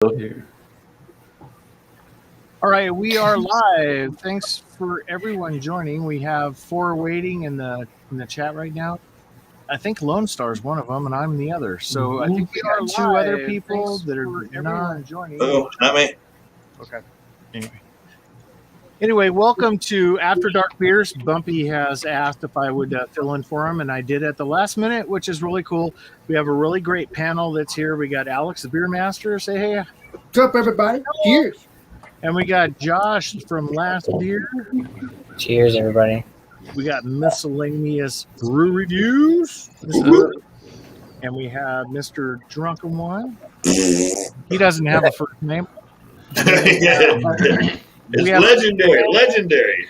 Here. All right, we are live. Thanks for everyone joining. We have 4 waiting in the chat right now. I think Lone Star is one of them, and I'm the other. So I think we got 2 other people that are not joining. Oh, not me. Okay. Anyway, welcome to After Dark Beers. Bumpy has asked if I would fill in for him, and I did at the last minute, which is really cool. We have a really great panel that's here. We got Alex, the beer master. Say hey. What's up, everybody? Cheers. And we got Josh from Last Beer. Cheers, everybody. We got miscellaneous brew reviews. And we have Mr. Drunken One. He doesn't have a first name. It's legendary.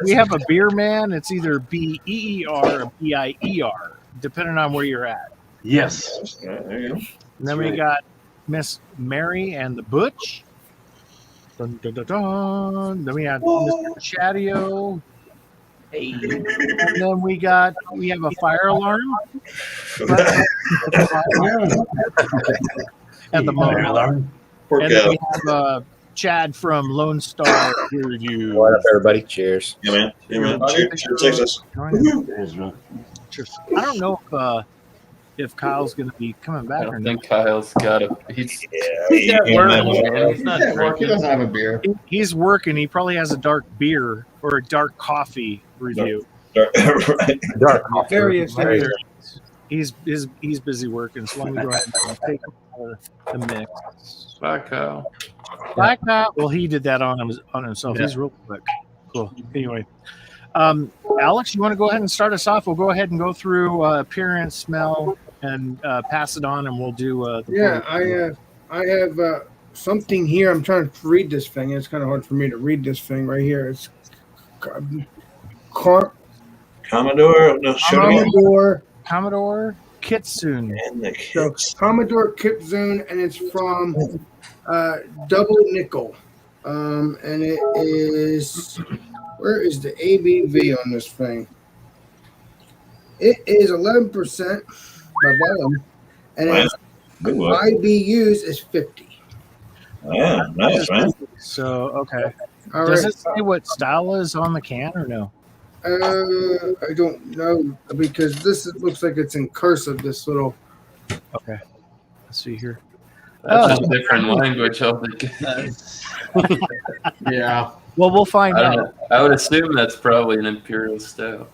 We have a beer man. It's either B-E-E-R or B-I-E-R, depending on where you're at. Yes. There you go. And then we got Miss Mary and the Butch. Dun, dun, dun, dun. Then we have Mr. Chatio. Hey. And then we have a fire alarm. At the moment. And then we have Chad from Lone Star Beer Review. What up, everybody? Cheers. Yeah, man. Cheers, Texas. I don't know if Kyle's going to be coming back I or don't not. think Kyle's got a. He's Yeah, at work, man. He's not He drinking. doesn't have a beer. He's working. He probably has a dark beer or a dark coffee review. right. Dark Various things. He's busy working, so let me go ahead and take over the mix. Bye, Kyle. Black Kyle, well, he did that on himself. Yeah. He's real quick. Cool. Anyway, Alex, you want to go ahead and start us off? We'll go ahead and go through appearance, smell, and pass it on, and we'll do. I have something here. I'm trying to read this thing. It's kind of hard for me to read this thing right here. It's Commodore. No, show me. Commodore Kitsune. And the So kids. Commodore Kitsune, and it's from Double Nickel. And it is, where is the ABV on this thing? It is 11% by volume, and Wow. its Good one. IBUs is 50. Yeah, nice, man. So okay. All Does right. it say what style is on the can or no? I don't know, because looks like it's in cursive, this little. Okay. Let's see here. That's a different language. I think. Yeah. Well, we'll find out. I would assume that's probably an Imperial Stout.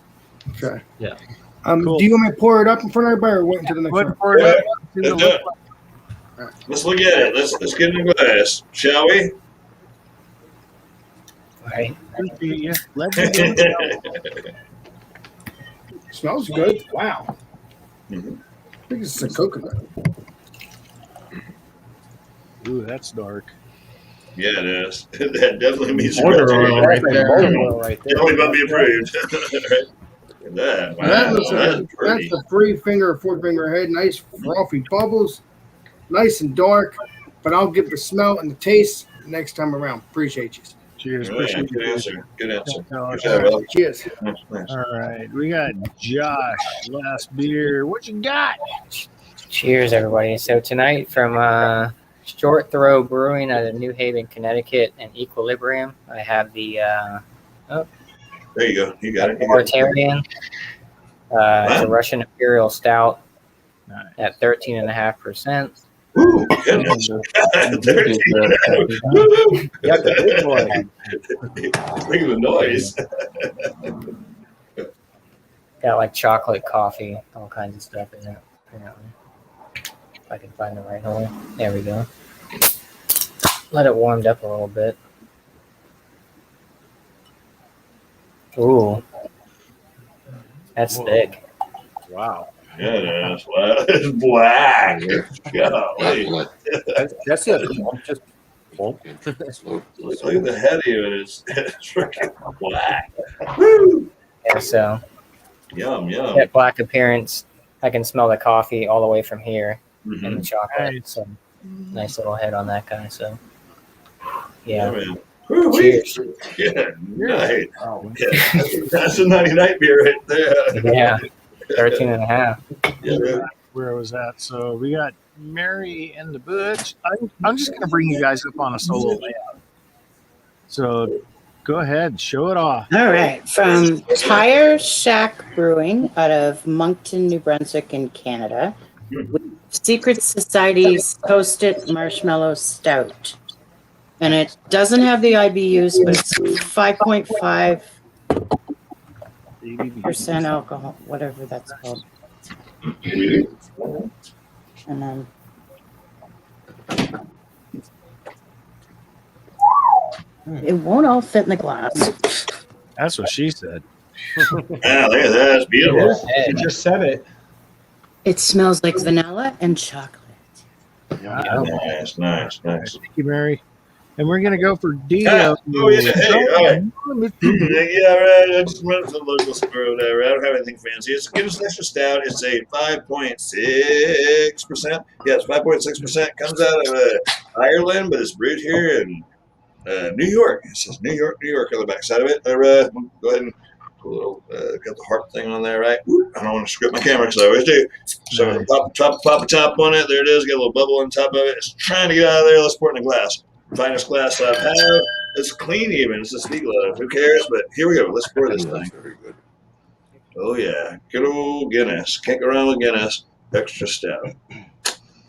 Okay. Yeah. Do you want me to pour it up in front of everybody or wait until the next Go ahead one? and pour it up. See Let's what do it it. looks like. Let's look at it. Let's get in the glass, shall we? Right. Appreciate you. Let me know. Smells good. Wow. Mhm. I think it's a coconut. Ooh, that's dark. Yeah, it is. That definitely means Motor oil right there. Right there. Definitely about to be approved. Look at that. Wow, That looks like that's pretty. that's a 3-finger or 4-finger head. Nice frothy bubbles. Nice and dark. But I'll give the smell and the taste next time around. Appreciate you. Cheers. Yeah, Appreciate good you. answer. Good answer. All Good job, Alex. Cheers. Nice. right. We got Josh, Last Beer. What you got? Cheers, everybody. So tonight from Short Throw Brewing out of New Haven, Connecticut, and Equilibrium, I have the There you go. You got it. You got it. Authoritarian. It's a Russian Imperial Stout Nice. at 13.5%. Ooh, goodness. 13. Woo! Yeah, the big boy. Look at the noise. Got like chocolate, coffee, all kinds of stuff in it. Apparently. If I can find the right hole. There we go. Let it warmed up a little bit. Ooh. That's thick. Wow. Yeah, it is. Wow, it's black. Golly. That's it. Just Look at the head of it. It's freaking black. Woo! Yeah, so Yum, yum. that black appearance, I can smell the coffee all the way from here and Mhm. the chocolate. Nice. So nice little head on that guy. So Yeah, yeah. man. Woo, Cheers. Yeah, nice. Wow. Yeah, that's a 99 beer right there. Yeah. 13.5. Yeah, man. Where was that? So we got Mary and the Butch. I'm just going to bring you guys up on a solo layout. So go ahead, show it off. All right, from Tire Shack Brewing out of Moncton, New Brunswick in Canada. Secret Society's Toasted Marshmallow Stout. And it doesn't have the IBUs, but it's 5.5% alcohol, whatever that's called. And then it won't all fit in the glass. That's what she said. Yeah, look at that. That's beautiful. You just said it. It smells like vanilla and chocolate. Nice. Thank you, Mary. And we're going to go for D. Oh, yeah. Hey, all right. Yeah, right. I just went to the local store or whatever. I don't have anything fancy. It's a Guinness Extra Stout. It's a 5.6%. Yeah, it's 5.6%. Comes out of Ireland, but it's brewed here in New York. It says New York on the backside of it. Go ahead and put a little, got the heart thing on there, right? Whoop. I don't want to script my camera because I always do. So pop a top on it. There it is. Got a little bubble on top of it. It's trying to get out of there. Let's pour it in a glass. Finest glass I've had. It's clean even. It's a Sneak Glove. Who cares? But here we go. Let's pour this thing. Very good. Oh, yeah. Good old Guinness. Can't go wrong with Guinness. Extra Stout.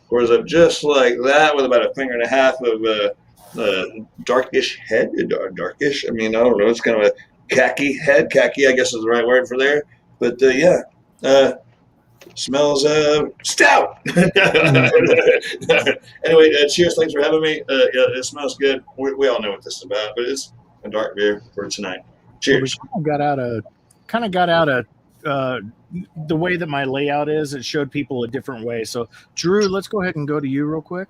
Pours up just like that with about a finger and a half of darkish head. Darkish? I mean, I don't know. It's kind of a khaki head. Khaki, I guess is the right word for there. But, yeah. Smells stout. Anyway, cheers. Thanks for having me. Yeah, it smells good. We all know what this is about, but it's a dark beer for tonight. Cheers. We got out of the way that my layout is. It showed people a different way. So, Drew, let's go ahead and go to you real quick.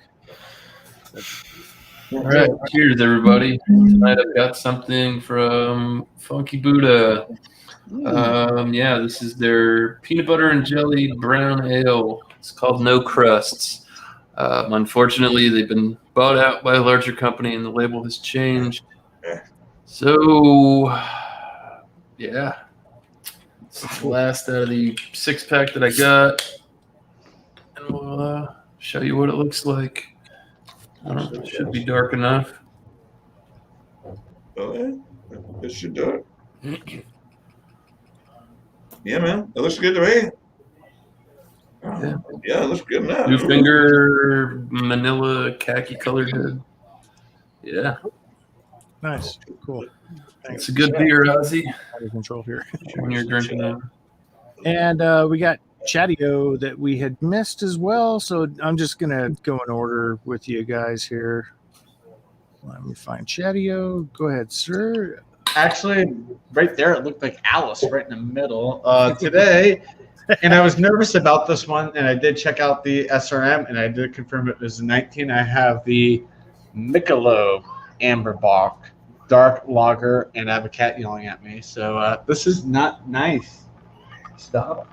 All right, cheers, everybody. Tonight I've got something from Funky Buddha. Yeah, this is their peanut butter and jelly brown ale. It's called No Crusts. Unfortunately, they've been bought out by a larger company and the label has changed. So, yeah, this is the last out of the 6-pack that I got. And we'll show you what it looks like. I don't know, it should be dark enough. Oh, yeah. It should do it. Yeah, man. It looks good to me. Yeah, it looks good now. 2-finger manila khaki colored head. Yeah. Nice. Cool. Thanks. It's a good beer, Ozzy. Out of control here. When you're drinking it. And we got Chatio that we had missed as well. So I'm just going to go in order with you guys here. Let me find Chatio. Go ahead, sir. Actually, right there, it looked like Alice right in the middle today. And I was nervous about this one, and I did check out the SRM, and I did confirm it was a 19. I have the Michelob Amber Bock Dark Lager, and I have a cat yelling at me. So this is not nice. Stop.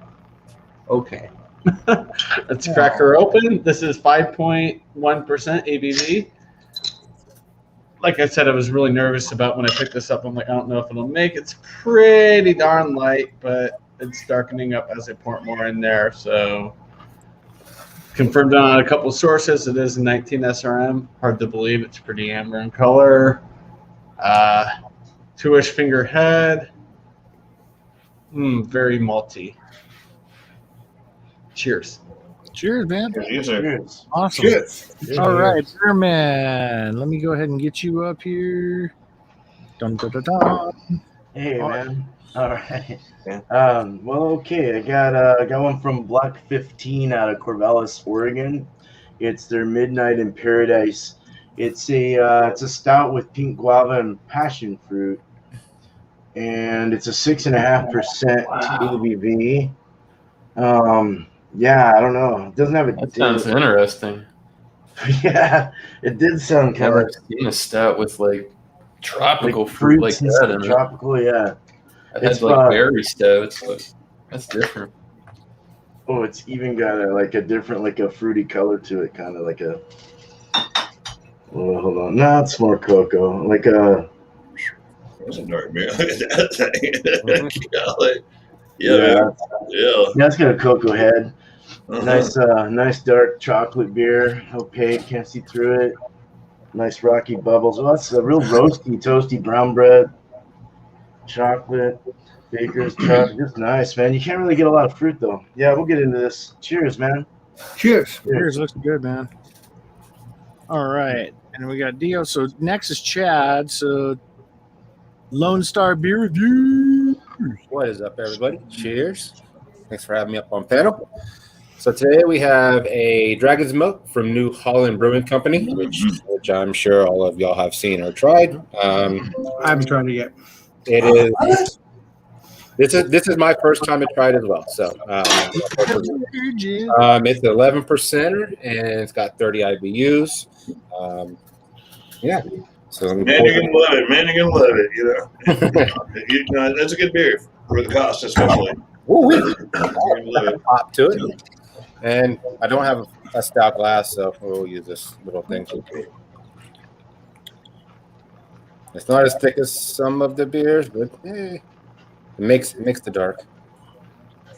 Okay. Let's crack her open. This is 5.1% ABV. Like I said, I was really nervous about when I picked this up. I'm like, I don't know if it'll make it. It's pretty darn light, but it's darkening up as I pour more in there. So confirmed on a couple of sources. It is a 19 SRM. Hard to believe. It's pretty amber in color. 2-ish finger head. Very malty. Cheers. Cheers, man. Cheers. Awesome. Cheers. All right, Beerman. Let me go ahead and get you up here. Dun, dun, dun, dun. Hey, man. All right. Well, okay. I got one from Block 15 out of Corvallis, Oregon. It's their Midnight in Paradise. It's a stout with pink guava and passion fruit, and it's a 6.5% ABV. Yeah, I don't know. It doesn't have a. That sounds interesting. Yeah, it did sound kind of. I've seen a stout with like tropical fruit like that in it. Tropical, yeah. I've had like berry stouts, but that's different. Oh, it's even got a different, like a fruity color to it, kind of like a. Oh, hold on. No, it's more cocoa. Like a. That's a dark beer. Look at that thing. Yeah. Yeah, it's got a cocoa head. Nice dark chocolate beer. Opaque, can't see through it. Nice rocky bubbles. Oh, that's a real roasty, toasty brown bread. Chocolate, baker's chocolate. Just nice, man. You can't really get a lot of fruit though. Yeah, we'll get into this. Cheers, man. Cheers. Cheers, looks good, man. All right, and we got Dio. So next is Chad. So Lone Star Beer Review. What is up, everybody? Cheers. Thanks for having me up on panel. So today we have a Dragon's Milk from New Holland Brewing Company, which I'm sure all of y'all have seen or tried. I haven't tried it yet. It is. This is my first time to try it as well. So it's 11%, and it's got 30 IBUs. Yeah. So man, you're gonna love it. Man, you're gonna love it. You know, that's a good beer for the cost, especially. Pop to it. And I don't have a stout glass, so we'll use this little thing. It's not as thick as some of the beers, but it makes the dark.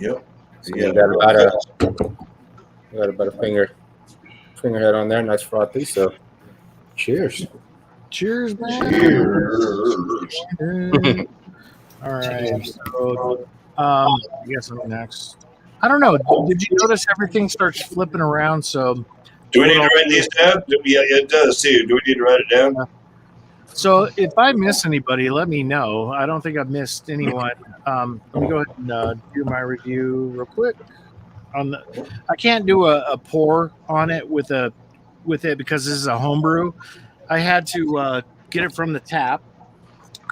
Yep. So you got about a finger head on there, nice frothy. So, cheers. Cheers, man. Cheers. All right. So, I guess I'm next. I don't know. Did you notice everything starts flipping around? So, do we need to write these down? Yeah, it does too. Do we need to write it down? So, if I miss anybody, let me know. I don't think I've missed anyone. Let me go ahead and do my review real quick. I can't do a pour on it with it because this is a homebrew. I had to get it from the tap.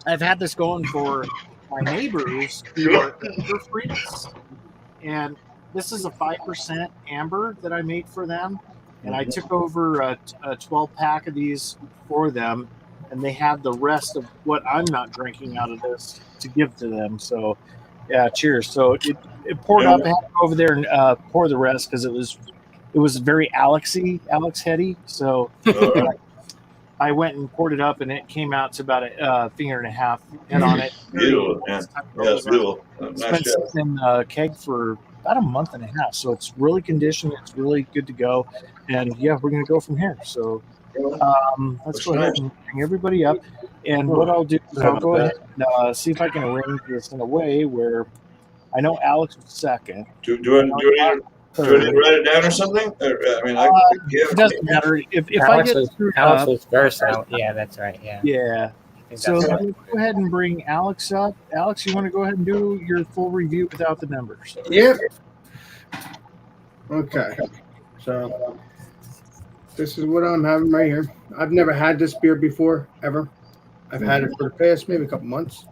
I've had this going for my neighbors who are amber freaks, and this is a 5% amber that I made for them, and I took over a 12-pack of these for them, and they had the rest of what I'm not drinking out of this to give to them. So, yeah, cheers. So it poured up. I had to go over there and pour the rest because it was very Alex heady. So I went and poured it up, and it came out to about a finger and a half head on it. Beautiful, man. Yeah, it's beautiful. It's been sitting in a keg for about a month and a half, so it's really conditioned. It's really good to go, and yeah, we're gonna go from here. So let's go ahead and bring everybody up, and what I'll do is I'll go ahead and see if I can arrange this in a way where I know Alex was second. Do I need to write it down or something? It doesn't matter. If I get Alex was first out. Yeah, that's right. Yeah. Yeah. So let me go ahead and bring Alex up. Alex, you want to go ahead and do your full review without the numbers? Yep. Okay. So this is what I'm having right here. I've never had this beer before, ever. I've had it for the past maybe a couple months.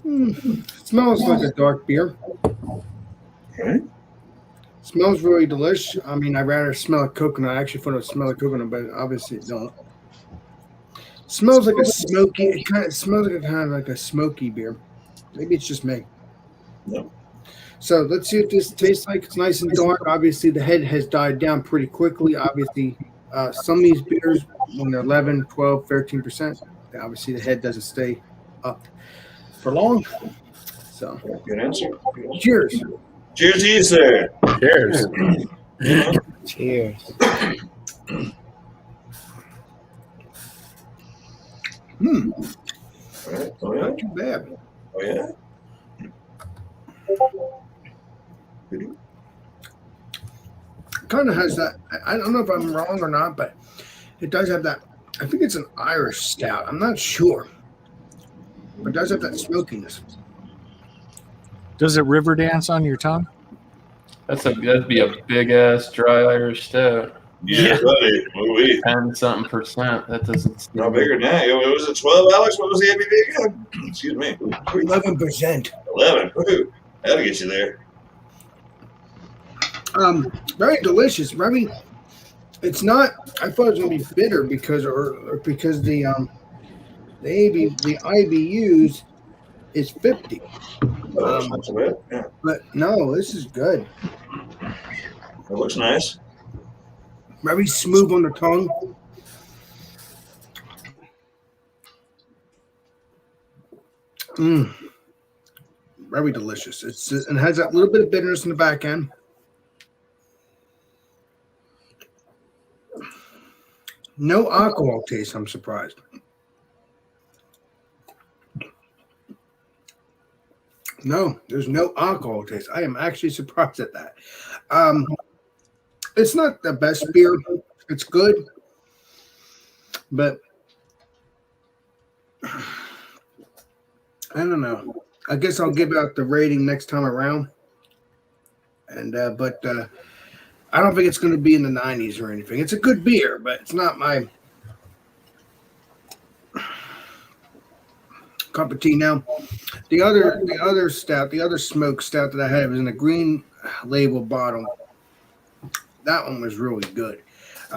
It smells like a dark beer. Okay. Smells really delicious. I mean, I'd rather smell like coconut. I actually thought it would smell like coconut, but obviously it don't. Smells like a smoky. It kind of smells like a smoky beer. Maybe it's just me. No. So let's see what this tastes like. It's nice and dark. Obviously, the head has died down pretty quickly. Obviously, some of these beers, when they're 11, 12, 13%, obviously the head doesn't stay up for long. So, good answer. Cheers. Cheers to you, sir. Cheers. Cheers. All right. Oh, yeah. Not too bad. Oh, yeah. Kind of has that. I don't know if I'm wrong or not, but it does have that. I think it's an Irish stout. I'm not sure, but it does have that smokiness. Does it river dance on your tongue? That'd be a big ass dry Irish stout. Yeah, buddy. 10-something%. That doesn't seem No bigger than that. Was it 12, Alex? What was the ABV again? Excuse me. 11%. 11. Woohoo. That'll get you there. Very delicious. Very. It's not. I thought it was gonna be bitter because the IBUs is 50. Not so bad. Yeah. But no, this is good. It looks nice. Very smooth on the tongue. Very delicious. It has that little bit of bitterness in the back end. No alcohol taste. I'm surprised. No, there's no alcohol taste. I am actually surprised at that. It's not the best beer. It's good, but I don't know. I guess I'll give out the rating next time around. And but I don't think it's going to be in the 90s or anything. It's a good beer, but it's not my cup of tea. Now, the other stout, the other smoked stout that I had was in a green label bottle. That one was really good.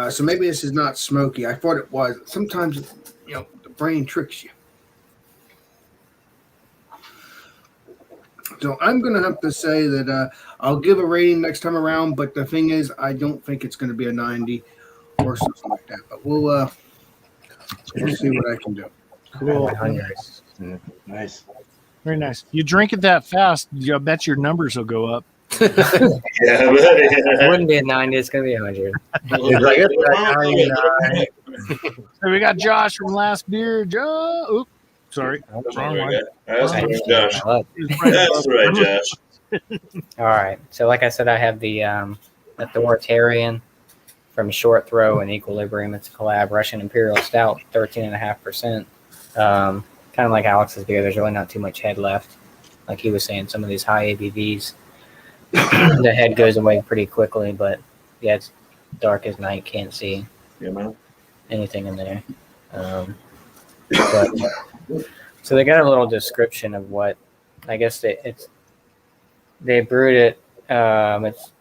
So maybe this is not smoky. I thought it was. Sometimes, the brain tricks you. So I'm going to have to say that I'll give a rating next time around, but the thing is, I don't think it's going to be a 90 or something like that. But we'll see what I can do. Cool. Nice. Very nice. You drink it that fast, I bet your numbers will go up. Yeah, It wouldn't be a 90, it's going to be 100. So we got Josh from last beer. Oops, sorry. Wrong one. That's right, Josh. That's right, Josh. All right. So like I said, I have the authoritarian from Short Throw and Equilibrium. It's a collab Russian Imperial Stout, 13.5%. Kind of like Alex's beer. There's really not too much head left. Like he was saying, some of these high ABVs, the head goes away pretty quickly. But yeah, it's dark as night. Can't see anything in there. But so they got a little description of what I guess they brewed it. It's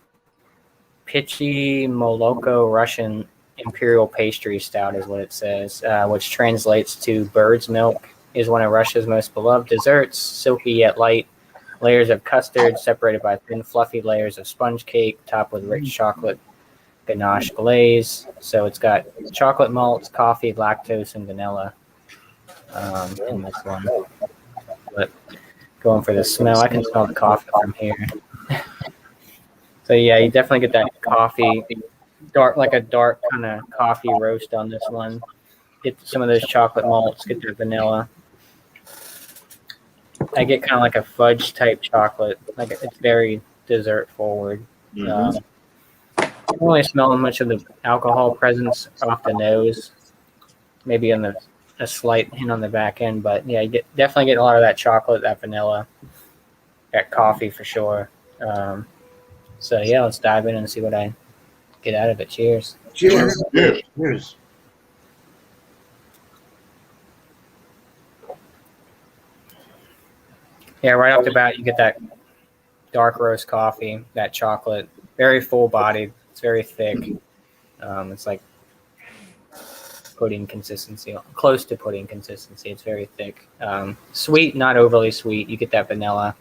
Pitchy Moloko Russian Imperial Pastry Stout is what it says, which translates to bird's milk is one of Russia's most beloved desserts, silky yet light, layers of custard separated by thin fluffy layers of sponge cake topped with rich chocolate ganache glaze. So it's got chocolate malts, coffee, lactose, and vanilla in this one. But going for the smell, I can smell the coffee from here. So yeah, you definitely get that coffee, like a dark kind of coffee roast on this one. Get some of those chocolate malts, get the vanilla. I get kind of like a fudge type chocolate. Like it's very dessert forward. I'm only smelling much of the alcohol presence off the nose, maybe on a slight hint on the back end, but yeah, you definitely get a lot of that chocolate, that vanilla, that coffee for sure. So yeah, let's dive in and see what I get out of it. Cheers. Cheers. Cheers. Yeah, right off the bat, you get that dark roast coffee, that chocolate, very full bodied. It's very thick. It's like pudding consistency, close to pudding consistency. It's very thick. Sweet, not overly sweet. You get that vanilla.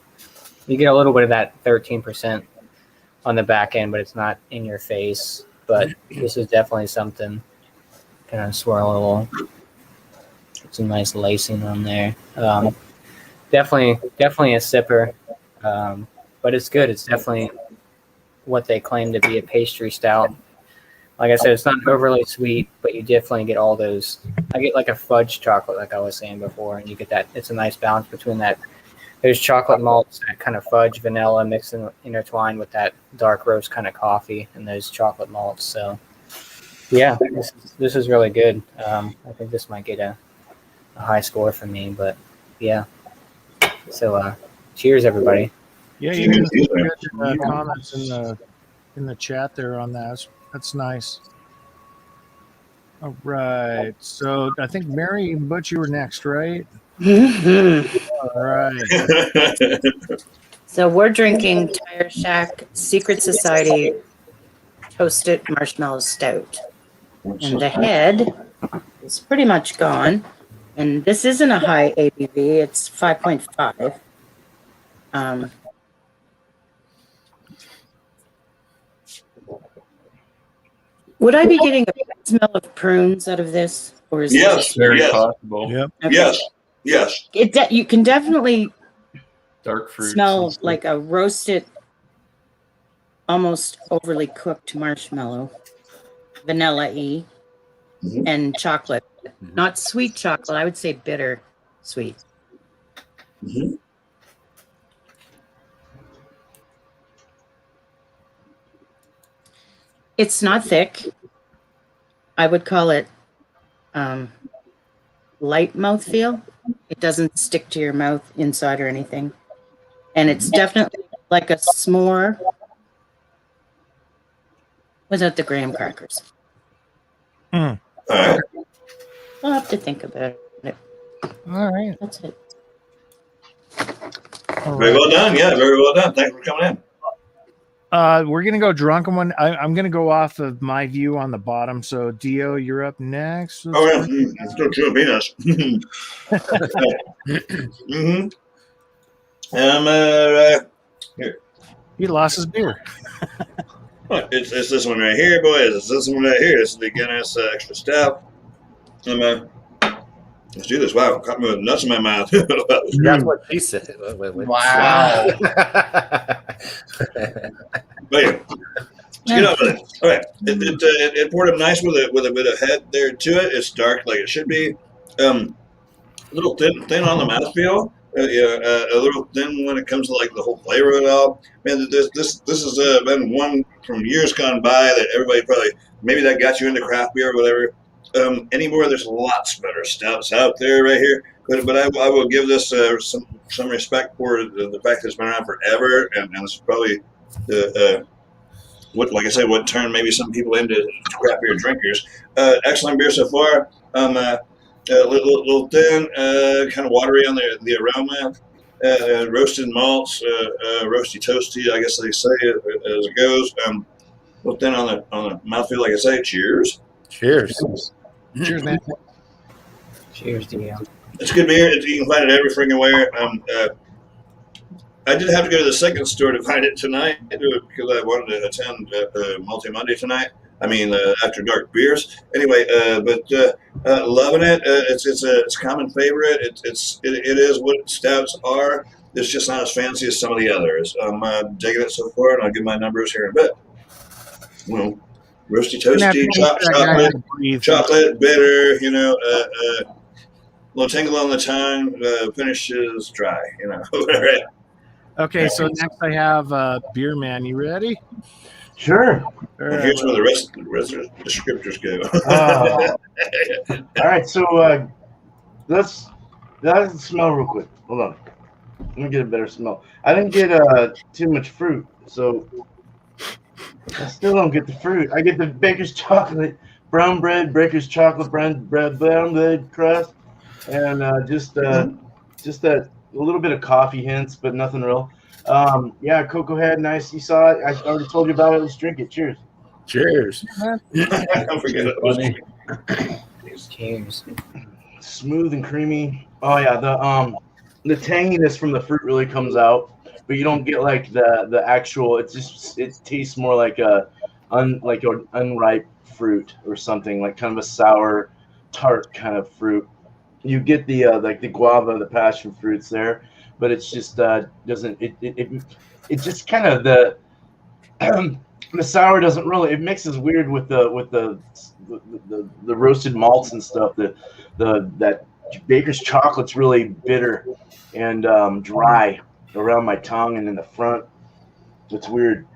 You get a little bit of that 13% on the back end, but it's not in your face. But this is definitely something. Kind of swirl a little. Get some nice lacing on there. Definitely a sipper, but it's good. It's definitely what they claim to be a pastry stout. Like I said, it's not overly sweet, but you definitely get all those. I get like a fudge chocolate, like I was saying before, and you get that. It's a nice balance between those chocolate malts, that kind of fudge, vanilla mixed and intertwined with that dark roast kind of coffee and those chocolate malts. So, yeah, this is really good. I think this might get a high score for me, but yeah. So, cheers, everybody. Yeah, you can get comments in the chat there on that. That's nice. All right. So I think Mary and Butch, you were next, right? All right. So we're drinking Tire Shack Secret Society Toasted Marshmallow Stout. And the head is pretty much gone. And this isn't a high ABV. It's 5.5. Would I be getting a smell of prunes out of this? Or is Yes, Very yes, possible. Yep. Okay. yes, yes. You can definitely dark fruits. Smell like a roasted, almost overly cooked marshmallow, vanilla-y, and chocolate. Not sweet chocolate. I would say bitter sweet. Mm-hmm. It's not thick. I would call it light mouthfeel. It doesn't stick to your mouth inside or anything. And it's definitely like a s'more without the graham crackers. All right. I'll have to think about it. All right. That's it. Very well done. Yeah, very well done. Thanks for coming in. We're gonna go drunken one. I'm gonna go off of my view on the bottom. So Dio, you're up next. Oh yeah, still chewing peanuts. Mm-hmm. Here. He lost his beer. It's this one right here, boys. It's this one right here. This is the Guinness Extra Stout. Let's do this. Wow, caught me with nuts in my mouth. That's what she said. Wait. Wow. But yeah, let's get on with it. All right, it poured up nice with a bit of head there to it. It's dark like it should be. A little thin on the mouthfeel. A little thin when it comes to like the whole flavor of it all. Man, this has been one from years gone by that everybody probably maybe that got you into craft beer or whatever. Anymore, there's lots better stouts out there right here. But I will give this some respect for the fact that it's been around forever, and this is probably what, like I said, what turned maybe some people into craft beer drinkers. Excellent beer so far. A little thin, kind of watery on the aroma. Roasted malts, roasty toasty, I guess they say as it goes. A little thin on the mouthfeel, like I say. Cheers. Cheers. Cheers, man. Cheers to you. It's good beer. You can find it every freaking where. I did have to go to the second store to find it tonight because I wanted to attend Multi Monday tonight. I mean, after dark beers. Anyway, but loving it. It's a common favorite. It is what stouts are. It's just not as fancy as some of the others. I'm digging it so far, and I'll give my numbers here in a bit. Well, roasty, toasty, chocolate, bitter. Little tingle on the tongue. Finishes dry. Right. Okay, so next I have Beer Man. You ready? Sure. Well, here's where the rest of the descriptors go. All right, so that doesn't smell real quick. Hold on. Let me get a better smell. I didn't get too much fruit, so I still don't get the fruit. I get the baker's chocolate, brown bread, baker's chocolate, brown bread crust, and just that a little bit of coffee hints, but nothing real. Yeah, cocoa head, nice. You saw it. I already told you about it. Let's drink it. Cheers. Cheers. Don't forget it. Cheers. Smooth and creamy. Oh yeah, the tanginess from the fruit really comes out, but you don't get like the actual. It tastes more like an unripe fruit or something, like kind of a sour, tart kind of fruit. You get the like the guava, the passion fruits there, but it's just doesn't it just kind of the sour doesn't really, it mixes weird with the roasted malts and stuff. That baker's chocolate's really bitter and dry around my tongue and in the front. It's weird.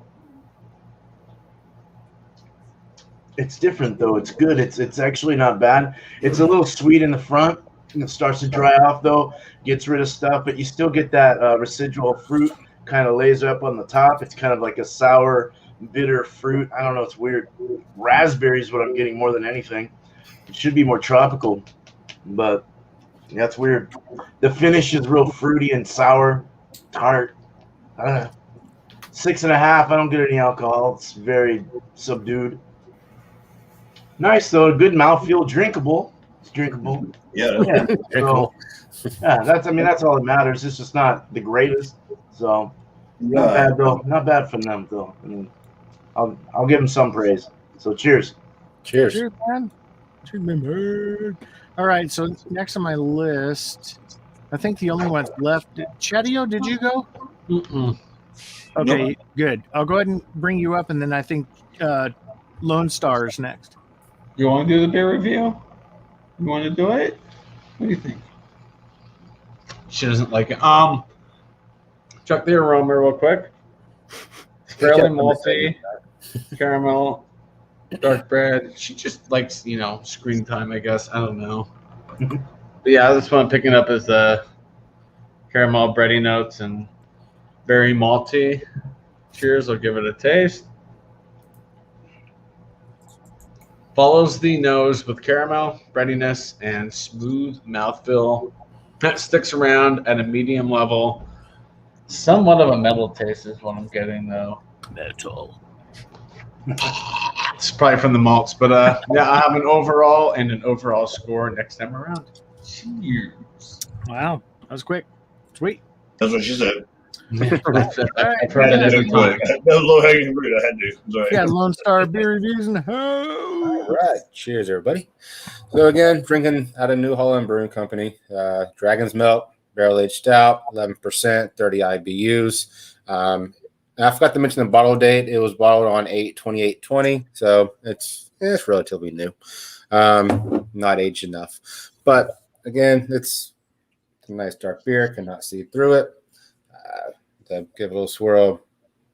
It's different though. It's good. It's actually not bad. It's a little sweet in the front. It starts to dry off though, gets rid of stuff, but you still get that residual fruit kind of lays up on the top. It's kind of like a sour, bitter fruit. I don't know. It's weird. Raspberry is what I'm getting more than anything. It should be more tropical, but that's weird. The finish is real fruity and sour, tart. I don't know. 6.5. I don't get any alcohol. It's very subdued. Nice though. Good mouthfeel. Drinkable. It's drinkable. Yeah. So, yeah, that's all that matters. It's just not the greatest. So not bad though. Not bad for them though. I mean, I'll give them some praise. So cheers. Cheers. Cheers, man. Cheers, man. All right, so next on my list, I think the only ones left. Chatio, did you go? Mm-mm. Okay, good. I'll go ahead and bring you up, and then I think Lone Star is next. You want to do the beer review? You want to do it? What do you think? She doesn't like it. Check the aroma real quick. Fairly malty, caramel, dark bread. She just likes, screen time, I guess. I don't know. But yeah, this one I'm picking up is the caramel bready notes and very malty. Cheers, I'll give it a taste. Follows the nose with caramel, breadiness, and smooth mouthfeel. That sticks around at a medium level. Somewhat of a metal taste is what I'm getting, though. Metal. It's probably from the malts, but yeah, I have an overall and an overall score next time around. Cheers. Wow, that was quick. Sweet. That's what she said. I've tried it every time. That was low hanging fruit. I had to. Sorry. Yeah, Lone Star beer reviews in the house. All right. Cheers, everybody. So again, drinking out of New Holland Brewing Company. Dragon's Milk, barrel-aged stout, 11%, 30 IBUs. I forgot to mention the bottle date. It was bottled on 8/28/20, so it's relatively new. Not aged enough. But again, it's a nice dark beer. Cannot see through it. To give it a little swirl,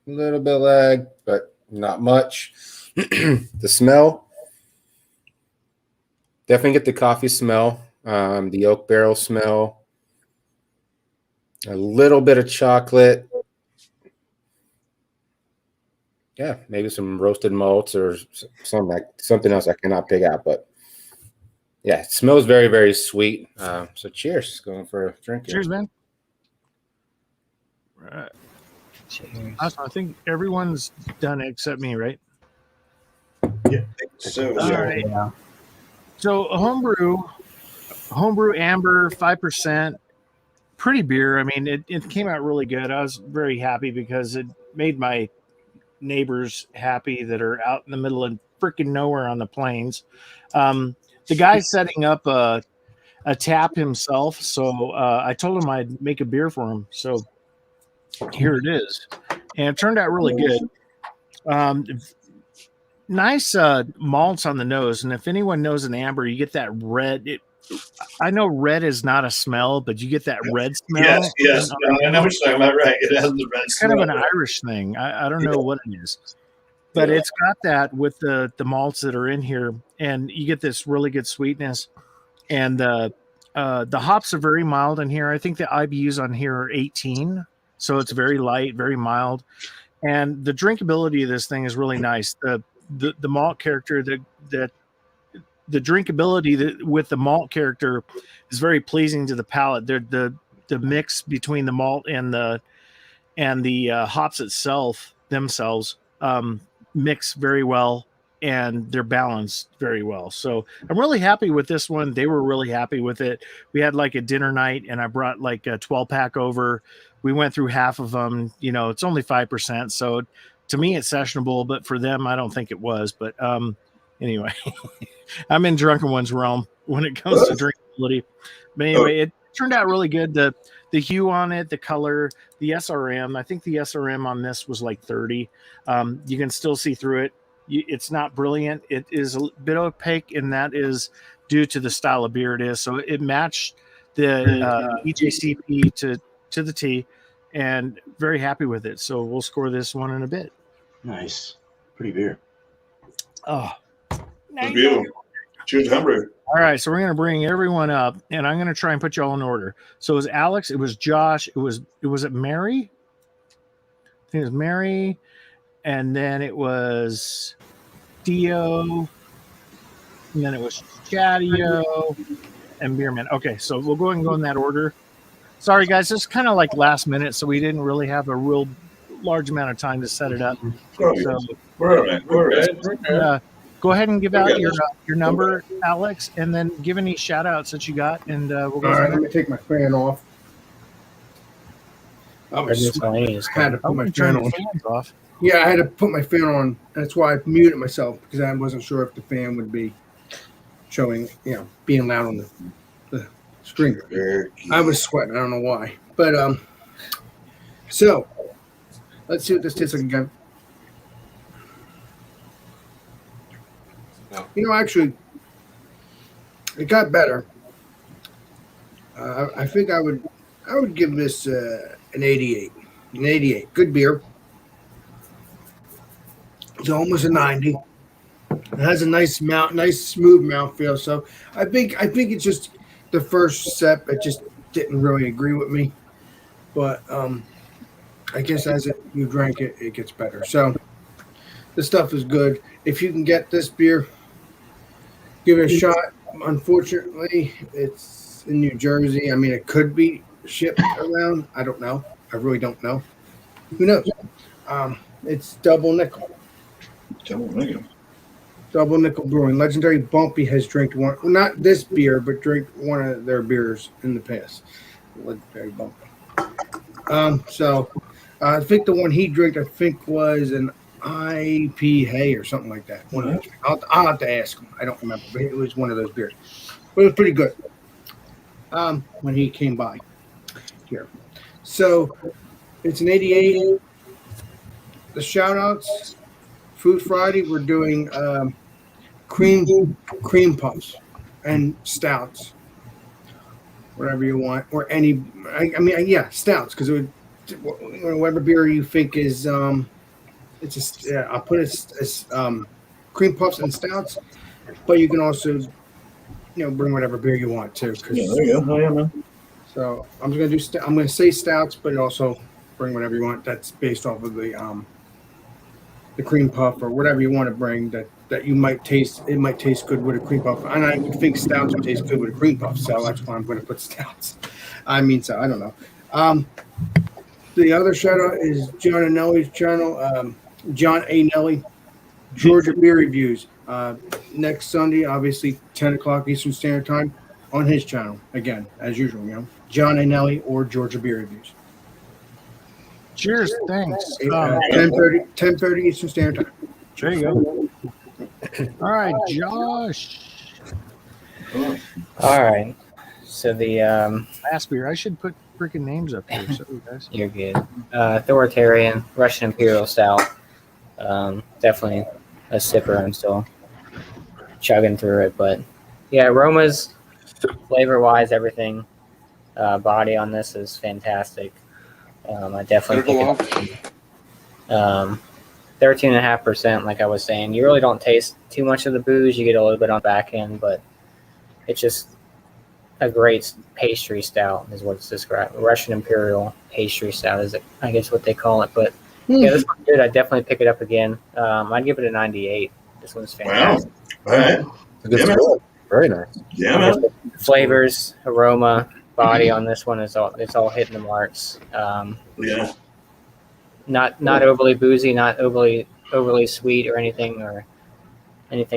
a little bit of lag, but not much. The smell, definitely get the coffee smell, the oak barrel smell, a little bit of chocolate. Yeah, maybe some roasted malts or something else I cannot pick out, but yeah, it smells very, very sweet. So cheers, going for a drink here. Cheers, man. Right. Cheers. Awesome. I think everyone's done except me, right? Yeah. So, All right. Yeah. So a homebrew amber, 5%, pretty beer. I mean, it came out really good. I was very happy because it made my neighbors happy that are out in the middle of freaking nowhere on the plains. The guy's setting up a tap himself, so I told him I'd make a beer for him. So here it is, and it turned out really good. Nice malts on the nose, and if anyone knows an amber, you get that red. I know red is not a smell, but you get that red smell. Yes. I know what you're talking about. Right. It has the red It's smell. kind of an Irish thing. I don't know what it is, but it's got that with the malts that are in here, and you get this really good sweetness. And the hops are very mild in here. I think the IBUs on here are 18, so it's very light, very mild. And the drinkability of this thing is really nice. The malt character, the drinkability with the malt character is very pleasing to the palate. The mix between the malt and the hops themselves mix very well, and they're balanced very well. So I'm really happy with this one. They were really happy with it. We had like a dinner night, and I brought like a 12-pack over. We went through half of them. It's only 5%, so to me it's sessionable, but for them I don't think it was. But anyway, I'm in drunken one's realm when it comes to drinkability. But anyway, it turned out really good. The hue on it, the color, the SRM. I think the SRM on this was like 30. You can still see through it. It's not brilliant. It is a bit opaque, and that is due to the style of beer it is. So it matched the EJCP to the T, and very happy with it. So we'll score this one in a bit. Nice. Pretty beer. Oh, That's beautiful. Cheers, homebrew. All right, so we're going to bring everyone up, and I'm going to try and put you all in order. So it was Alex, it was Josh, it was Mary? I think it was Mary, and then it was Dio, and then it was Chatio, and Beerman. Okay, so we'll go ahead and go in that order. Sorry, guys, it's kind of like last minute, so we didn't really have a real large amount of time to set it up. So, go ahead and give out your number, Alex, and then give any shout outs that you got, and we'll go. All right, let me take my fan off. I had to put my fan on. Off. Yeah, I had to put my fan on. That's why I muted myself, because I wasn't sure if the fan would be showing, being loud on the screaming. Turkey. I was sweating. I don't know why. But so let's see what this tastes like again. No. You know, actually, it got better. I think I would give this an 88. An 88. Good beer. It's almost a 90. It has a nice smooth mouthfeel. So I think it's just the first step. It just didn't really agree with me. But I guess as you drank it, it gets better. So this stuff is good. If you can get this beer, give it a shot. Unfortunately, it's in New Jersey. I mean, it could be shipped around. I don't know. I really don't know. Who knows? It's Double Nickel. Double Nickel Brewing. Legendary Bumpy has drank one. Well, not this beer, but drank one of their beers in the past. Legendary Bumpy. So I think the one he drank, I think, was an IPA or something like that. One of those. I'll have to ask him. I don't remember, but it was one of those beers. But it was pretty good. When he came by here. So it's an 88. The shout outs. Food Friday, we're doing cream puffs and stouts, whatever you want, or any. I mean, yeah, stouts, because whatever beer you think is it's just I'll put it as cream puffs and stouts, but you can also bring whatever beer you want too. Yeah, there you go. Oh, yeah, man. So I'm gonna do I'm gonna say stouts, but also bring whatever you want. That's based off of the cream puff or whatever you want to bring that you might taste. It might taste good with a cream puff, and I would think stouts would taste good with a cream puff. So that's why I'm going to put stouts. I mean, so I don't know. The other shout out is John and Nelly's channel. John A. Nelly, Georgia Beer Reviews. Next Sunday, obviously 10 o'clock Eastern Standard Time on his channel. Again, as usual, John A. Nelly or Georgia Beer Reviews. Cheers. Thanks. 10:30 Eastern Standard Time. There you go. All right, Josh. All right. So the Last beer. I should put freaking names up here. So guys. you're good. Authoritarian Russian Imperial Stout. Definitely a sipper. I'm still chugging through it, but yeah, aromas, flavor wise, everything. Body on this is fantastic. I definitely think 13.5%. Like I was saying, you really don't taste too much of the booze. You get a little bit on the back end, but it's just a great pastry stout, is what it's described. Russian Imperial pastry stout is, I guess, what they call it. But yeah, this one's good. I'd definitely pick it up again. I'd give it a 98. This one's fantastic. Wow. All right. Good score. Very nice. Yeah, man. Flavors, aroma, body on this one it's all hitting the marks. Yeah. Not overly boozy, not overly sweet or anything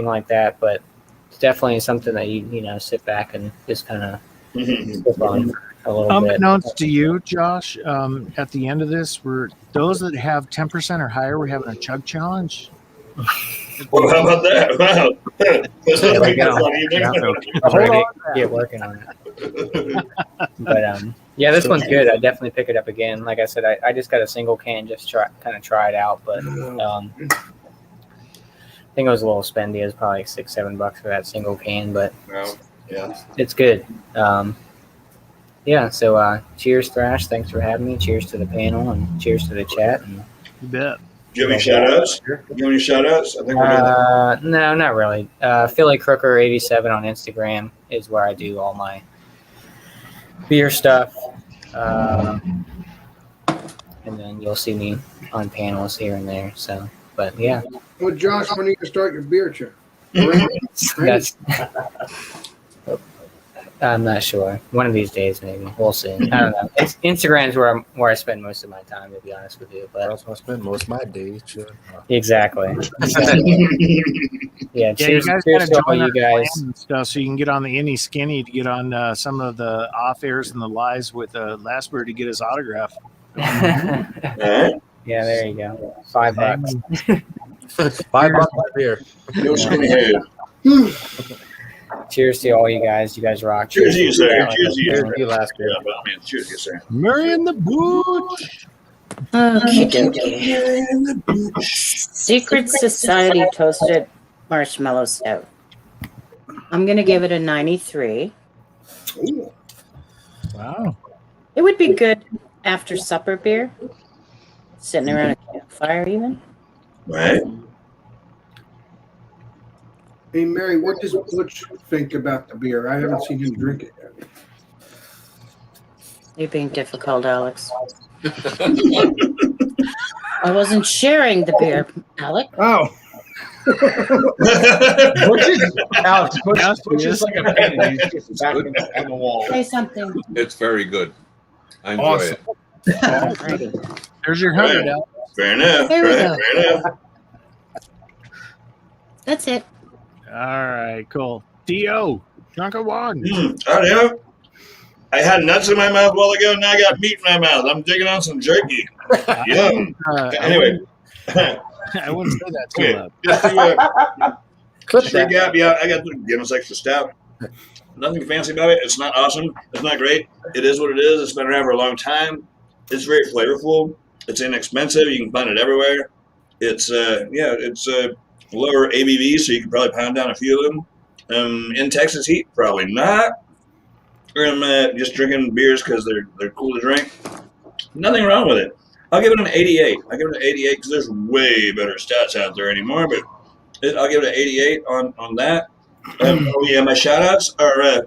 like that, but it's definitely something that you sit back and just kind of sip on a little bit. Unbeknownst to you, Josh, at the end of this, we're those that have 10% or higher, we're having a chug challenge. Well, how about that? Wow. There we go. Hold on. Get working on it. But yeah, this one's good. I definitely pick it up again. Like I said, I just got a single can just try it out, but I think it was a little spendy. It was probably like $6-7 for that single can, but Yeah. it's good. Yeah, so cheers, Thrash. Thanks for having me. Cheers to the panel and cheers to the chat. And, You bet. Do you have any shout outs? I think we're doing that. no, not really. Philly Crooker 87 on Instagram is where I do all my beer stuff. And then you'll see me on panels here and there. So, but yeah. Well, Josh, when are you going to start your beer check? That's I'm not sure. One of these days, maybe. We'll see. I don't know. Instagram's where I spend most of my time, to be honest with you. But That's where I spend most of my days. exactly. Yeah, cheers, you guys cheers gotta to all join you guys. and stuff, so you can get on the Any Skinny to get on some of the off airs and the lives with Lastberry to get his autograph. Yeah, there you go. $5. $5 right here. No skinny head. Cheers to all you guys. You guys rock. Cheers to you, sir. Yeah, Cheers to you, sir. You last beer. Yeah, by all means, cheers to you, sir. Murray in the booch. Okay. Secret Society Toasted Marshmallow Stout. I'm going to give it a 93. Ooh. Wow. It would be good after supper beer. Sitting around a campfire even. Right. Hey, Mary, what does Butch think about the beer? I haven't seen him drink it yet. You're being difficult, Alex. I wasn't sharing the beer, Alex. Oh. Butch is like a painting. He's just back on the wall. Say something. It's very good. I enjoy Awesome. it. Alrighty. There's your 100 out. Fair enough. There we Fair go. enough. That's it. All right, cool. D.O. Chunk of one. Oh, yeah. I had nuts in my mouth a while ago, and now I got meat in my mouth. I'm digging on some jerky. Yum. Anyway. I wouldn't say that too Okay. loud. Just to, Clip Straight that. gap, yeah, I got the Guinness Extra Stout. Nothing fancy about it. It's not awesome. It's not great. It is what it is. It's been around for a long time. It's very flavorful. It's inexpensive. You can find it everywhere. It's lower ABV, so you can probably pound down a few of them. In Texas heat, probably not. I'm just drinking beers because they're cool to drink. Nothing wrong with it. I'll give it an 88. I'll give it an 88 because there's way better stats out there anymore, but I'll give it an 88 on that. Oh yeah, my shout outs are I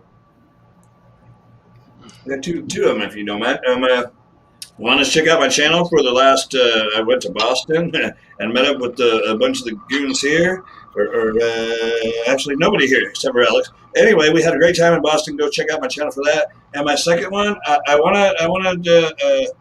got two of them if you don't mind. One is check out my channel for the last I went to Boston and met up with a bunch of the goons here, or actually nobody here except for Alex. Anyway, we had a great time in Boston. Go check out my channel for that. And my second one, I wanted to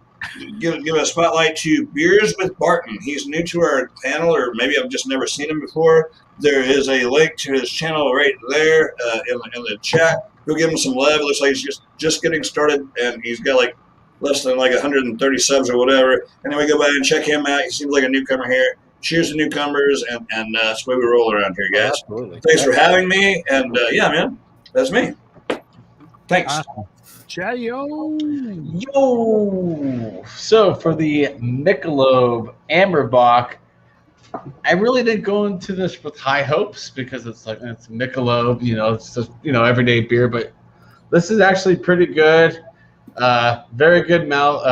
give a spotlight to Beers with Barton. He's new to our panel, or maybe I've just never seen him before. There is a link to his channel right there in the chat. Go give him some love. It looks like he's just getting started, and he's got like less than like 130 subs or whatever. Anyway, go by and check him out. He seems like a newcomer here. Cheers to newcomers, and that's the way we roll around here, guys. Absolutely. Thanks for having me, and yeah, man, that's me. Thanks. Awesome. Chayo. Yo! So for the Michelob Amberbach, I really didn't go into this with high hopes because it's Michelob, it's just, everyday beer, but this is actually pretty good. Very good mouth.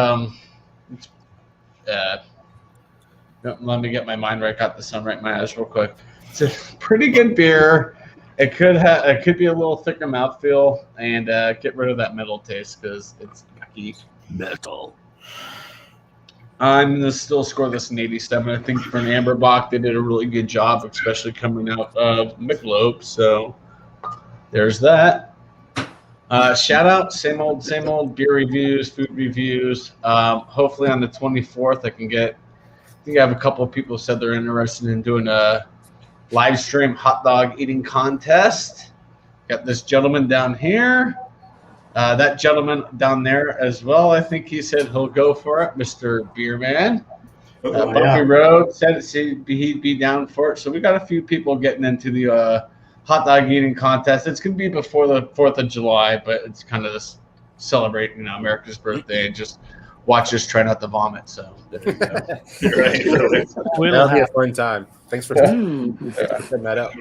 Let me get my mind right. Got the sun right in my eyes real quick. It's a pretty good beer. It could be a little thicker mouthfeel and get rid of that metal taste because it's yucky. Metal. I'm going to still score this an 87. I think for an Amberbach, they did a really good job, especially coming out of Michelob. So there's that. Shout out, same old beer reviews, food reviews. Hopefully on the 24th, I think I have a couple of people said they're interested in doing a live stream hot dog eating contest. Got this gentleman down here. That gentleman down there as well. I think he said he'll go for it, Mr. Beerman. Bumpy Road said he'd be down for it. So we got a few people getting into the hot dog eating contest. It's going to be before the 4th of July, but it's kind of just celebrating America's birthday and just watch us try not to vomit. So there you go. Right. That'll be a fun time. Thanks for setting that up.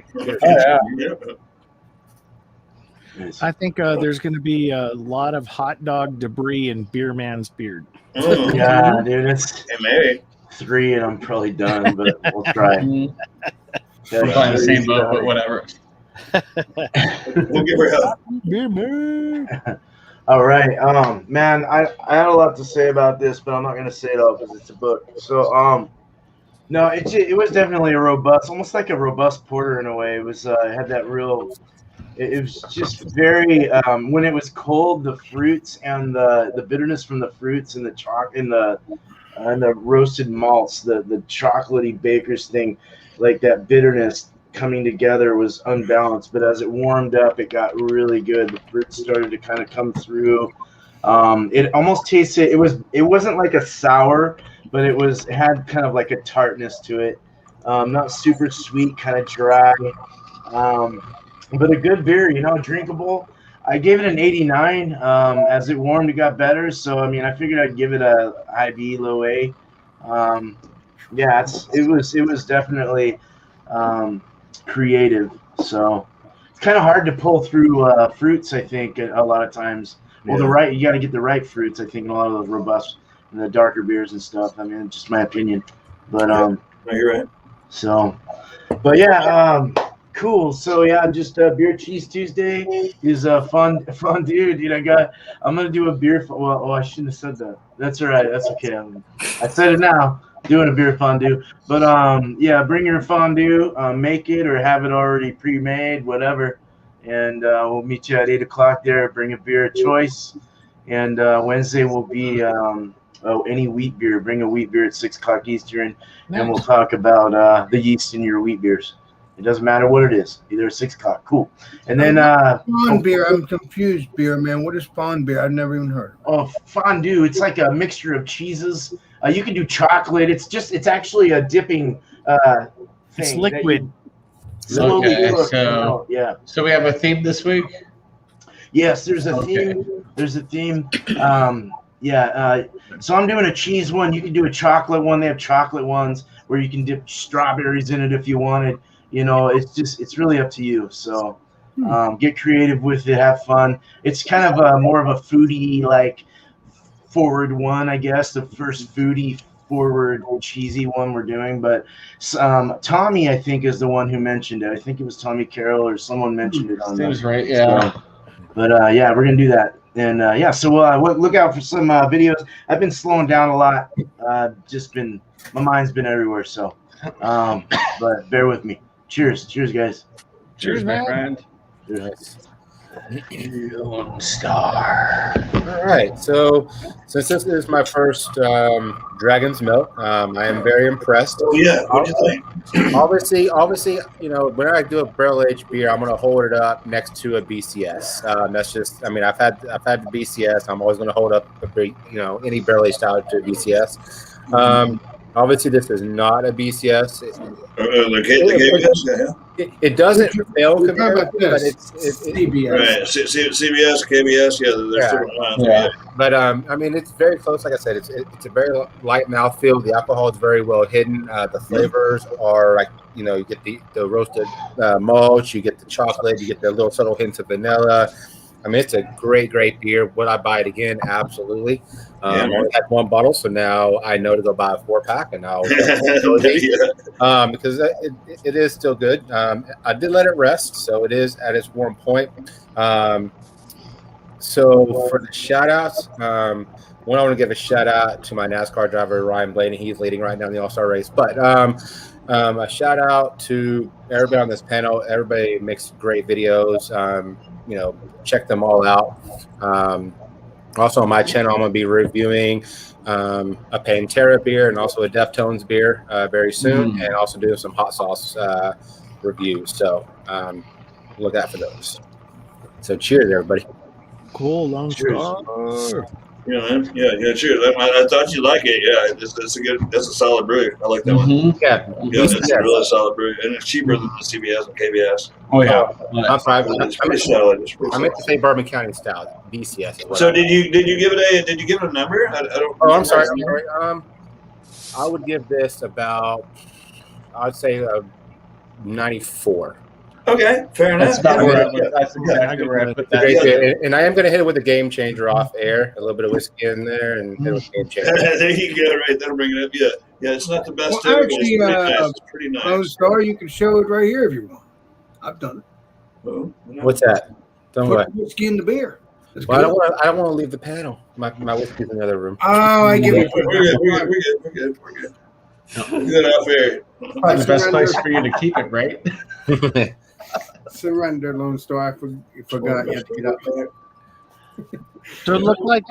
I think there's going to be a lot of hot dog debris in Beer Man's beard. Yeah, dude, it's Maybe. 3 and I'm probably done, but we'll try. We're probably in the same boat, but whatever. We'll give her help. Beer Man. All right, man, I had a lot to say about this, but I'm not gonna say it all because it's a book. So, no, it was definitely a robust, almost like a robust porter in a way. It was had that real. It was just very when it was cold, the fruits and the bitterness from the fruits and the roasted malts, the chocolatey baker's thing, like that bitterness coming together was unbalanced. But as it warmed up, it got really good. The fruits started to kind of come through. It almost tasted. It wasn't like a sour, but it had kind of like a tartness to it. Not super sweet, kind of dry. but a good beer, drinkable. I gave it an 89. As it warmed, it got better. So I mean, I figured I'd give it a high B, low A. Yeah, it was definitely creative. So it's kind of hard to pull through fruits. I think a lot of times. Well, you got to get the right fruits. I think in a lot of those robust and the darker beers and stuff. I mean, just my opinion. But No, you're right. so, but yeah, cool. So yeah, just Beer Cheese Tuesday is fun, dude. I'm gonna do a beer. Well, I shouldn't have said that. That's all right. That's okay. I said it now. Doing a beer fondue, but yeah, bring your fondue, make it or have it already pre-made, whatever, and we'll meet you at 8:00 there. Bring a beer of choice, and Wednesday will be any wheat beer. Bring a wheat beer at 6:00 Eastern, and we'll talk about the yeast in your wheat beers. It doesn't matter what it is, either 6:00. Cool. And then Fawn beer. I'm confused, beer man. What is fawn beer? I've never even heard of it. Oh, fondue. It's like a mixture of cheeses. You can do chocolate. It's actually a dipping thing. It's liquid. Slowly Okay, cook. so- Yeah. So we have a theme this week. Yes, there's a Okay. theme. There's a theme. So I'm doing a cheese one. You can do a chocolate one. They have chocolate ones where you can dip strawberries in it if you wanted. It's really up to you. So get creative with it. Have fun. It's kind of more of a foodie, like forward one, I guess. The first foodie forward cheesy one we're doing. But Tommy, I think, is the one who mentioned it. I think it was Tommy Carroll or someone mentioned it on Seems the right. Yeah. But yeah, we're gonna do that, and yeah. So look out for some videos. I've been slowing down a lot. My mind's been everywhere. So, but bear with me. Cheers, guys. Cheers, my friend. Nice. Lone Star. All right. So since this is my first Dragon's Milk, I am very impressed. Oh yeah, what do you think? Obviously, when I do a barrel aged beer, I'm going to hold it up next to a BCS. That's just, I've had the BCS. I'm always going to hold up any barrel aged style to a BCS. Obviously, this is not a BCS. It doesn't fail comparatively, but it's CBS. Right, CBS, KBS, yeah, there's different lines. Yeah. But it's very close. Like I said, it's a very light mouthfeel. The alcohol is very well hidden. The flavors are like you get the roasted malt, you get the chocolate, you get the little subtle hints of vanilla. It's a great beer. Would I buy it again? Absolutely. I only had one bottle, so now I know to go buy a 4-pack, and I'll because it is still good. I did let it rest, so it is at its warm point. So for the shout-outs, I want to give a shout-out to my NASCAR driver, Ryan Blaney. He's leading right now in the All-Star race. But a shout-out to everybody on this panel. Everybody makes great videos. Check them all out. Also on my channel, I'm going to be reviewing a Pantera beer and also a Deftones beer very soon, and also doing some hot sauce reviews. So look out for those. So cheers, everybody. Cool, Lone Star. Yeah, cheers. I thought you'd like it. Yeah, that's a solid brew. I like that one. Yeah, It's a really solid brew, and it's cheaper than the CBS and KBS. Oh yeah. I'm sorry. It's pretty solid. I meant to say Bourbon County Stout, BCS. Is what So I did you give it a number? I don't. Oh, I'm sorry. I would give this about, I'd say 94. Okay, fair enough. That's about where I would. That's exactly where I put that. Great beer. And I am going to hit it with a game changer off air, a little bit of whiskey in there, and hit it with a game changer. There you go. Right, that'll bring it up. Yeah. It's not the best. Well, but actually, it's pretty nice. Lone Star, you can show it right here if you want. I've done it. Oh, What's that? Don't Put what? the whiskey in the beer. It's Well, good. I don't want to leave the panel. My whiskey's in the other room. Oh, I give We're it. good. We're good out there. The best place for you to keep it, right? Surrender, Lone Star. I forgot you had to get up there. So it looked like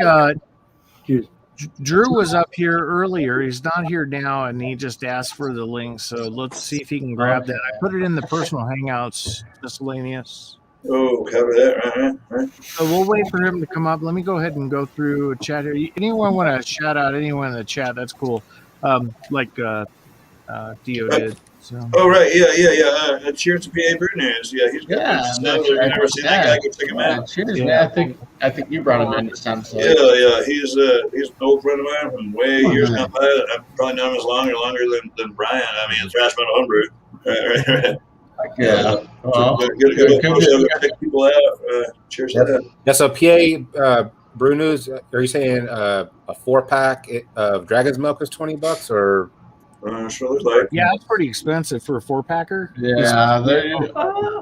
Drew was up here earlier. He's not here now, and he just asked for the link. So let's see if he can grab that. I put it in the personal hangouts, miscellaneous. Oh, cover that. Right. So we'll wait for him to come up. Let me go ahead and go through a chat here. Anyone want to shout out anyone in the chat? That's cool. Like Dio did. So. Oh right, yeah. Cheers to PA Brew News. Yeah, he's got Yeah, good stuff. that's If you've right. never seen that guy, go check him out. Cheers, Yeah. man. I think you brought him in. It sounds like. Yeah. He's an old friend of mine from way years gone by. I've probably known him as longer than Brian. I mean, it's Marshmallow Homebrew. Right. Yeah. Well, Good. Pick people out. Cheers to that. Yeah. So PA Brew News. Are you saying a 4-pack of Dragon's Milk is $20 or? Sure looks like. Yeah, it's pretty expensive for a 4-packer. Yeah,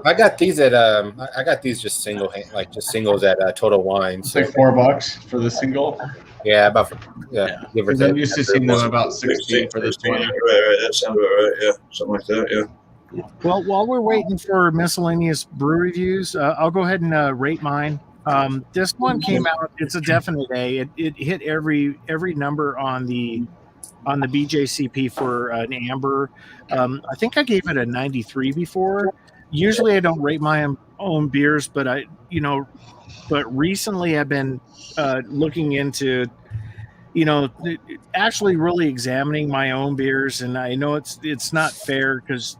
I got these at I got these just singles at Total Wine. it's like $4 for the single. Yeah, give or Because I'm take. used to seeing them about 16 for this 20. Right. That sounds about right. Yeah, something like that. Yeah. Well, while we're waiting for miscellaneous brew reviews, I'll go ahead and rate mine. This one came out. It's a definite A. It hit every number on the BJCP for an amber. I think I gave it a 93 before. Usually I don't rate my own beers, but but recently I've been looking into, actually really examining my own beers, and I know it's not fair because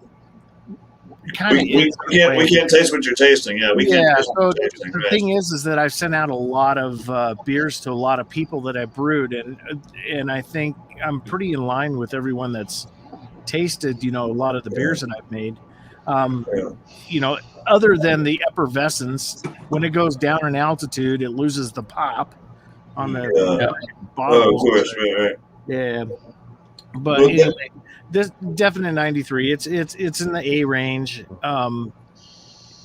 we can't taste what you're tasting. Yeah, we can't taste what you're tasting. The thing is that I've sent out a lot of beers to a lot of people that I brewed, and I think I'm pretty in line with everyone that's tasted, a lot of the beers that I've made. Other than the effervescence, when it goes down in altitude, it loses the pop on the bottle. Oh, of course, right. Yeah, but anyway, this definite 93. It's in the A range.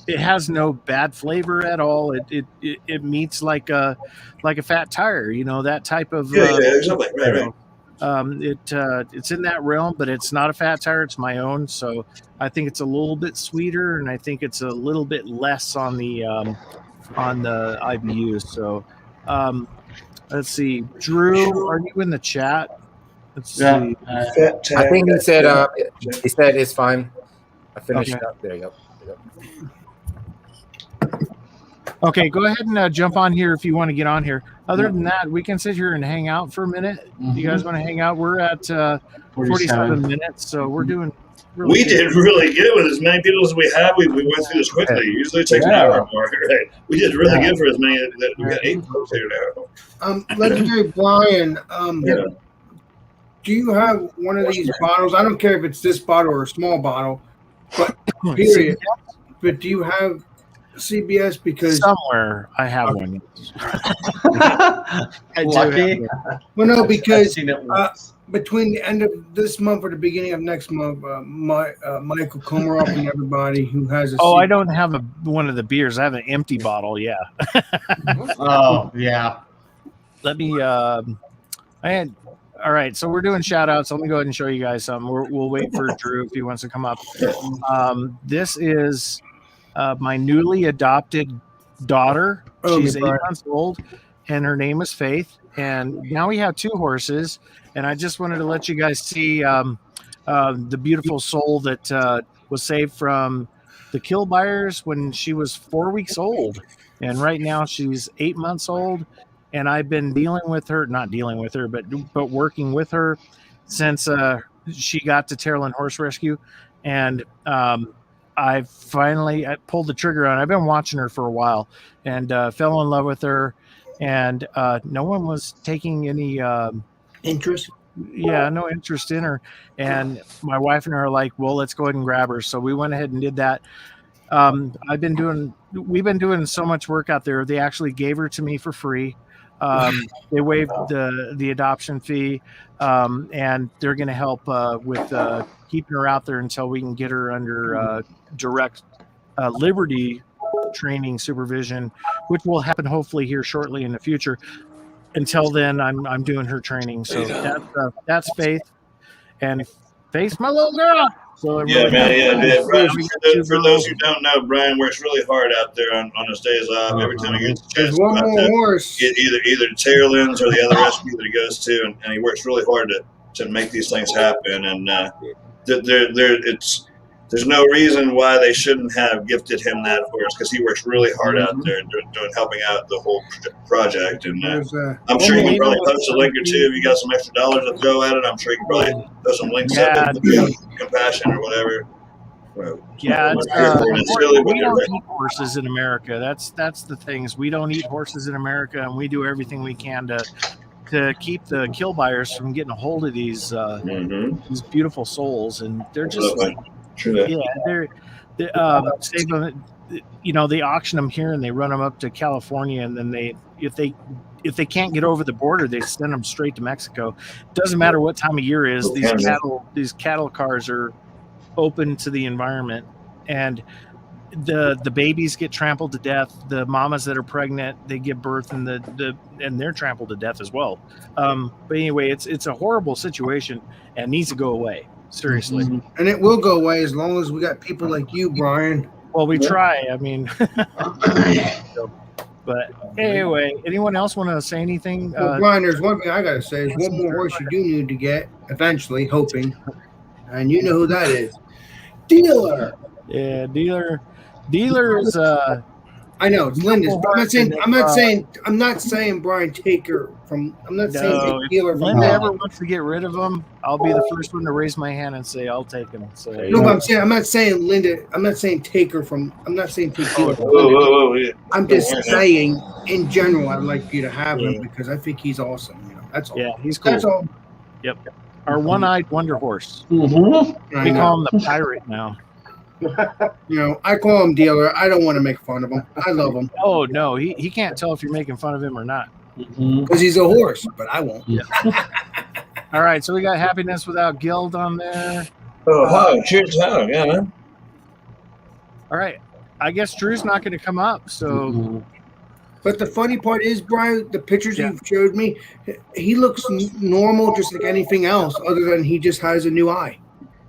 It has no bad flavor at all. It meets like a fat tire, that type of exactly. Right. It's in that realm, but it's not a fat tire. It's my own, so I think it's a little bit sweeter, and I think it's a little bit less on the IBUs. So let's see, Drew, are you in the chat? Let's see. I think he said it's fine. I finished up. There you go. Okay, go ahead and jump on here if you want to get on here. Other than that, we can sit here and hang out for a minute. You guys want to hang out? We're at 47 minutes, so we're doing really good. Did really good with as many people as we have. We went through this quickly. Usually it takes an hour or more. Right? We did really good for as many. We got 8 folks here now. Legendary Brian, do you have one of these bottles? I don't care if it's this bottle or a small bottle, but period. But do you have CBS? Because somewhere I have one. Lucky. Well, no, because between the end of this month or the beginning of next month, Michael Komarov and everybody who has a I don't have one of the beers. I have an empty bottle. Yeah. Oh yeah. Let me. All right, so we're doing shout outs. Let me go ahead and show you guys some. We'll wait for Drew if he wants to come up. This is my newly adopted daughter. She's 8 months old, and her name is Faith. And now we have 2 horses. And I just wanted to let you guys see the beautiful soul that was saved from the kill buyers when she was 4 weeks old. And right now she's 8 months old. And I've been not dealing with her, but working with her since she got to Terrelin Horse Rescue. And I pulled the trigger on. I've been watching her for a while and fell in love with her. And no one was taking any interest. Yeah, no interest in her. And my wife and I are like, well, let's go ahead and grab her. So we went ahead and did that. We've been doing so much work out there. They actually gave her to me for free. They waived the adoption fee, and they're going to help with keeping her out there until we can get her under direct Liberty training supervision, which will happen hopefully here shortly in the future. Until then, I'm doing her training. So that's Faith, and Faith's my little girl. So man. Brian, for those who don't know, Brian works really hard out there on his days off. Every time he gets a chance, one more horse. Either Terrelins or the other rescue that he goes to, and he works really hard to make these things happen. And the there's no reason why they shouldn't have gifted him that horse because he works really hard out there doing helping out the whole project. And I'm sure you can probably post a link or two if you got some extra dollars to throw at it. I'm sure you can probably throw some links up with Compassion or whatever. Yeah, we don't eat horses in America. That's the things. We don't eat horses in America, and we do everything we can to keep the kill buyers from getting a hold of these beautiful souls, and they're just they're save them. You know, they auction them here and they run them up to California, and then if they can't get over the border, they send them straight to Mexico. Doesn't matter what time of year it is. These cattle cars are open to the environment, and the babies get trampled to death. The mamas that are pregnant, they give birth, and and they're trampled to death as well. But anyway, it's a horrible situation and needs to go away. Seriously. And it will go away as long as we got people like you, Brian. Well, we try. I mean, but anyway, anyone else want to say anything? Well, Brian, there's one thing I got to say. There's one more horse you do need to get eventually, hoping. And you know who that is. Dealer. Yeah, Dealer is I know it's Linda's, but I'm not saying Brian Taker from. I'm not saying Dealer from. Linda ever wants to get rid of him, I'll be the first one to raise my hand and say I'll take him. So no, but I'm not saying Linda. I'm not saying Taker from. I'm not saying take Dealer from. I'm just saying in general, I'd like you to have him because I think he's awesome. You know, that's all. Yeah, he's cool. That's all. Yep. Our one-eyed wonder horse. We call him the pirate now. You know, I call him Dealer. I don't want to make fun of him. I love him. Oh no, he can't tell if you're making fun of him or not. Because he's a horse, but I won't. Yeah. All right, so we got Happiness Without Guild on there. Oh, hi. Cheers, hi. Yeah, man. All right, I guess Drew's not going to come up, so. But the funny part is, Brian, the pictures you showed me, he looks normal, just like anything else, other than he just has a new eye.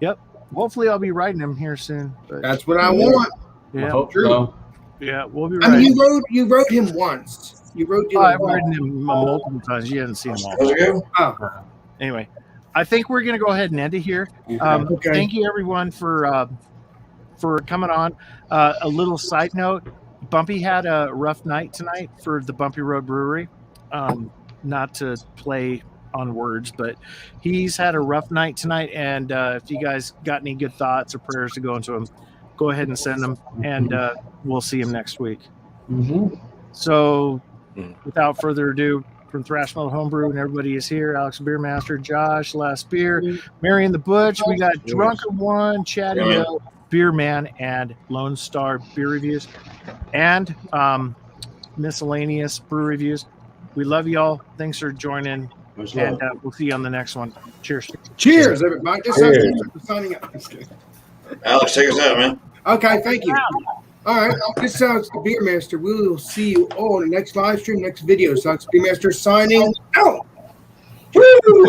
Yep. Hopefully, I'll be riding him here soon. But that's what I want. Yeah. I hope so. Yeah, we'll be riding. I mean, you rode him once. You rode him. I've ridden him multiple times. You haven't seen him all. Oh. Anyway, I think we're going to go ahead and end it here. Okay. Thank you, everyone, for coming on. A little side note. Bumpy had a rough night tonight for the Bumpy Road Brewery. Not to play on words, but he's had a rough night tonight. And if you guys got any good thoughts or prayers to go into him, go ahead and send them, and we'll see him next week. So, without further ado, from Thrashmall Homebrew, and everybody is here. Alex Beermaster, Josh, Last Beer, Marion the Butch. We got Drunken One, Chatty Hill, Beer Man, and Lone Star Beer Reviews, and miscellaneous brew reviews. We love y'all. Thanks for joining, and we'll see you on the next one. Cheers. Cheers, everybody. This sounds signing out. Alex, take us out, man. Okay, thank you. All right, this sounds the Beer Master. We will see you all in the next live stream, next video. Sounds Beer Master signing out. Woo!